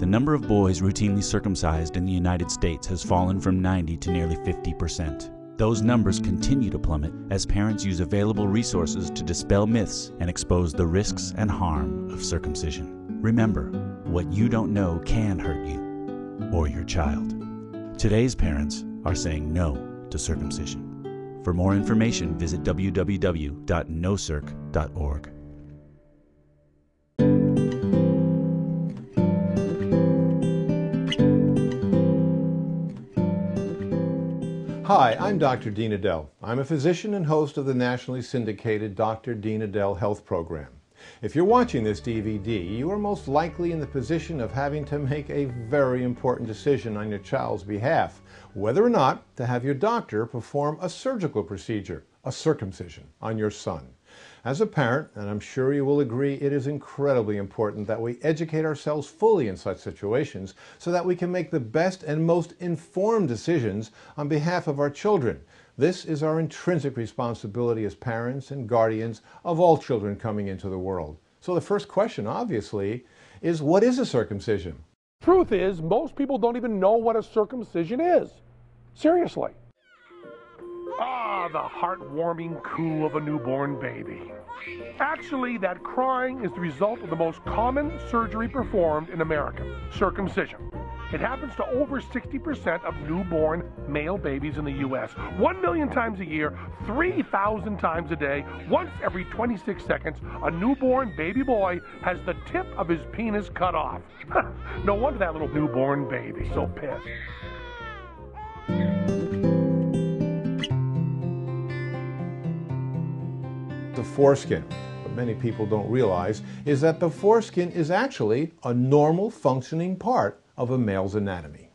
The number of boys routinely circumcised in the United States has fallen from 90 to nearly 50%. Those numbers continue to plummet as parents use available resources to dispel myths and expose the risks and harm of circumcision. Remember, what you don't know can hurt you or your child. Today's parents are saying no to circumcision. For more information, visit www.nocirc.org. Hi, I'm Dr. Dean Edell. I'm a physician and host of the nationally syndicated Dr. Dean Edell Health Program. If you're watching this DVD, you are most likely in the position of having to make a very important decision on your child's behalf, whether or not to have your doctor perform a surgical procedure, a circumcision, on your son. As a parent, and I'm sure you will agree, it is incredibly important that we educate ourselves fully in such situations so that we can make the best and most informed decisions on behalf of our children. This is our intrinsic responsibility as parents and guardians of all children coming into the world. So the first question, obviously, is what is a circumcision? Truth is, most people don't even know what a circumcision is. Seriously. Ah, the heartwarming coo of a newborn baby. Actually, that crying is the result of the most common surgery performed in America, circumcision. It happens to over 60% of newborn male babies in the U.S. 1 million times a year, 3,000 times a day, once every 26 seconds, a newborn baby boy has the tip of his penis cut off. No wonder that little newborn baby's so pissed. The foreskin. What many people don't realize is that the foreskin is actually a normal functioning part of a male's anatomy.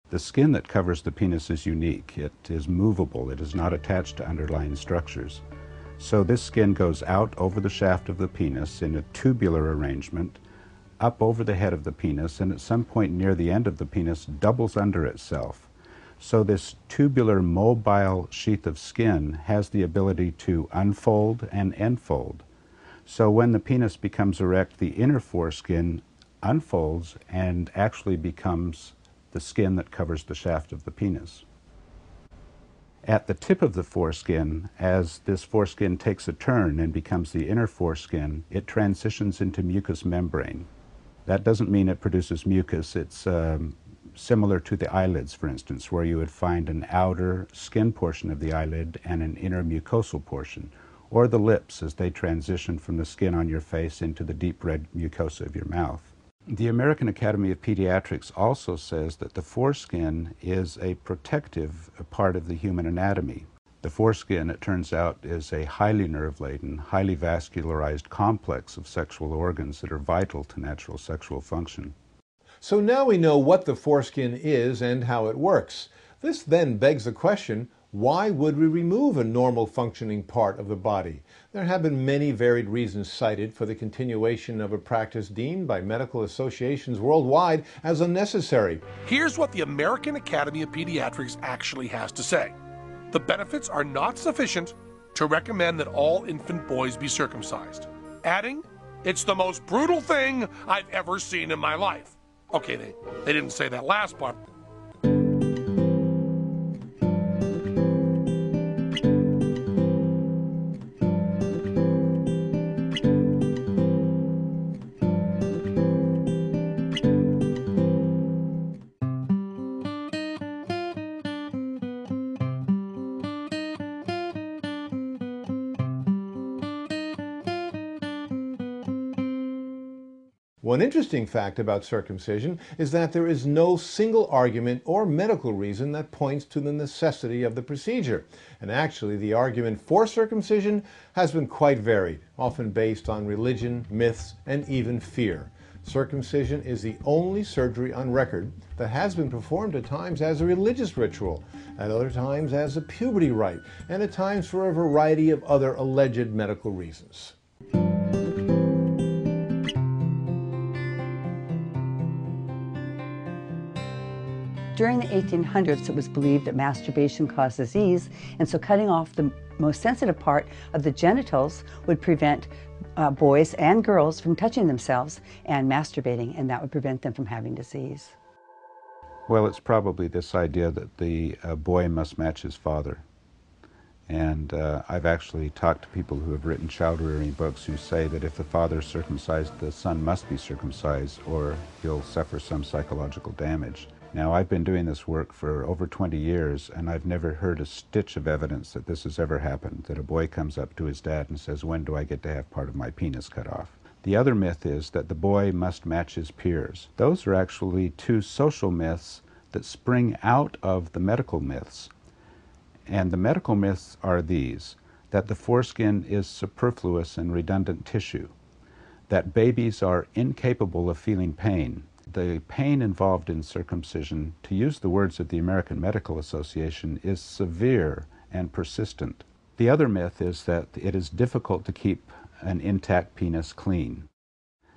The skin that covers the penis is unique. It is movable. It is not attached to underlying structures. So this skin goes out over the shaft of the penis in a tubular arrangement, up over the head of the penis, and at some point near the end of the penis doubles under itself. So this tubular mobile sheath of skin has the ability to unfold and enfold. So when the penis becomes erect, the inner foreskin unfolds and actually becomes the skin that covers the shaft of the penis. At the tip of the foreskin, as this foreskin takes a turn and becomes the inner foreskin, it transitions into mucous membrane. That doesn't mean it produces mucus. It's similar to the eyelids, for instance, where you would find an outer skin portion of the eyelid and an inner mucosal portion, or the lips as they transition from the skin on your face into the deep red mucosa of your mouth. The American Academy of Pediatrics also says that the foreskin is a protective part of the human anatomy. The foreskin, it turns out, is a highly nerve-laden, highly vascularized complex of sexual organs that are vital to natural sexual function. So now we know what the foreskin is and how it works. This then begs the question, why would we remove a normal functioning part of the body? There have been many varied reasons cited for the continuation of a practice deemed by medical associations worldwide as unnecessary. Here's what the American Academy of Pediatrics actually has to say. The benefits are not sufficient to recommend that all infant boys be circumcised. Adding, it's the most brutal thing I've ever seen in my life. Okay, they didn't say that last part. One interesting fact about circumcision is that there is no single argument or medical reason that points to the necessity of the procedure. And actually, the argument for circumcision has been quite varied, often based on religion, myths, and even fear. Circumcision is the only surgery on record that has been performed at times as a religious ritual, at other times as a puberty rite, and at times for a variety of other alleged medical reasons. During the 1800s, it was believed that masturbation caused disease, and so cutting off the most sensitive part of the genitals would prevent boys and girls from touching themselves and masturbating, and that would prevent them from having disease. Well, it's probably this idea that the boy must match his father. And I've actually talked to people who have written child-rearing books who say that if the father's circumcised, the son must be circumcised or he'll suffer some psychological damage. Now, I've been doing this work for over 20 years, and I've never heard a stitch of evidence that this has ever happened, that a boy comes up to his dad and says, "When do I get to have part of my penis cut off?" The other myth is that the boy must match his peers. Those are actually two social myths that spring out of the medical myths. And the medical myths are these: that the foreskin is superfluous and redundant tissue, that babies are incapable of feeling pain. The pain involved in circumcision, to use the words of the American Medical Association, is severe and persistent. The other myth is that it is difficult to keep an intact penis clean,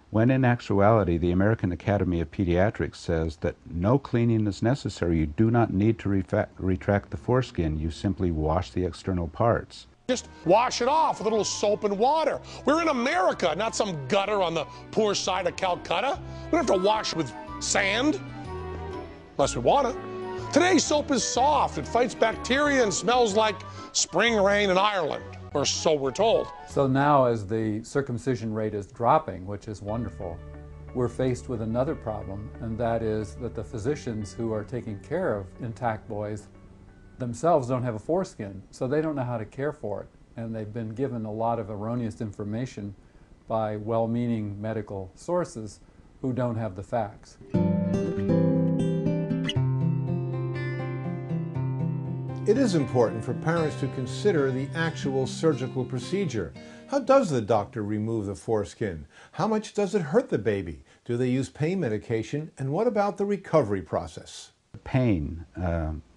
when in actuality the American Academy of Pediatrics says that no cleaning is necessary. You do not need to retract the foreskin, you simply wash the external parts. Just wash it off with a little soap and water. We're in America, not some gutter on the poor side of Calcutta. We don't have to wash with sand, unless we want to. Today's soap is soft, it fights bacteria and smells like spring rain in Ireland, or so we're told. So now, as the circumcision rate is dropping, which is wonderful, we're faced with another problem, and that is that the physicians who are taking care of intact boys themselves don't have a foreskin, so they don't know how to care for it. And they've been given a lot of erroneous information by well-meaning medical sources who don't have the facts. It is important for parents to consider the actual surgical procedure. How does the doctor remove the foreskin? How much does it hurt the baby? Do they use pain medication? And what about the recovery process? Pain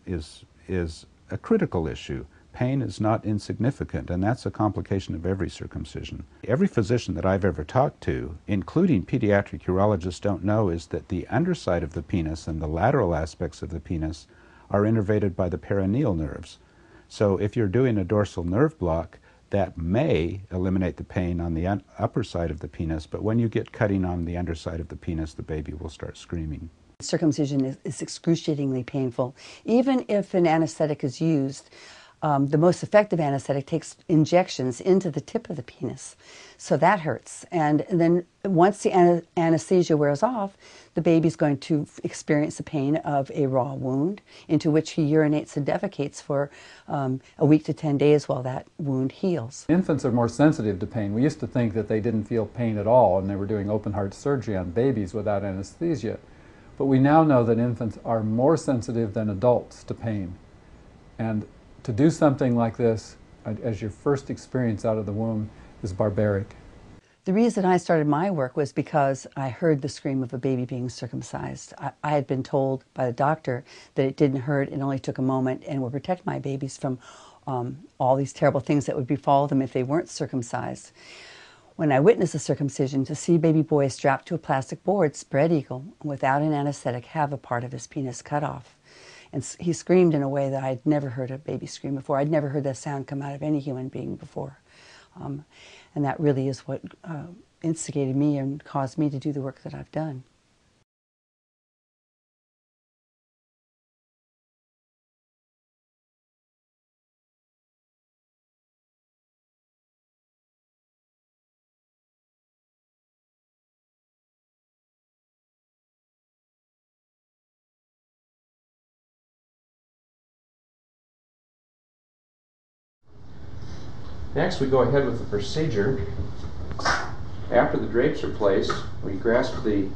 is a critical issue. Pain is not insignificant, and that's a complication of every circumcision. Every physician that I've ever talked to, including pediatric urologists, don't know is that the underside of the penis and the lateral aspects of the penis are innervated by the perineal nerves. So if you're doing a dorsal nerve block, that may eliminate the pain on the upper side of the penis, but when you get cutting on the underside of the penis, the baby will start screaming. Circumcision is excruciatingly painful. Even if an anesthetic is used, the most effective anesthetic takes injections into the tip of the penis, so that hurts. And then once the anesthesia wears off, the baby's going to experience the pain of a raw wound into which he urinates and defecates for a week to 10 days while that wound heals. Infants are more sensitive to pain. We used to think that they didn't feel pain at all, and they were doing open heart surgery on babies without anesthesia. But we now know that infants are more sensitive than adults to pain. And to do something like this as your first experience out of the womb is barbaric. The reason I started my work was because I heard the scream of a baby being circumcised. I had been told by the doctor that it didn't hurt, it only took a moment, and would protect my babies from all these terrible things that would befall them if they weren't circumcised. When I witnessed a circumcision, to see baby boy strapped to a plastic board, spread eagle, without an anesthetic, have a part of his penis cut off. And he screamed in a way that I'd never heard a baby scream before. I'd never heard that sound come out of any human being before. And that really is what instigated me and caused me to do the work that I've done. Next, we go ahead with the procedure. After the drapes are placed, we grasp the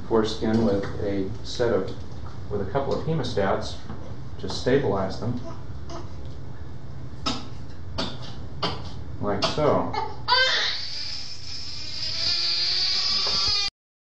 foreskin with a couple of hemostats to stabilize them, like so.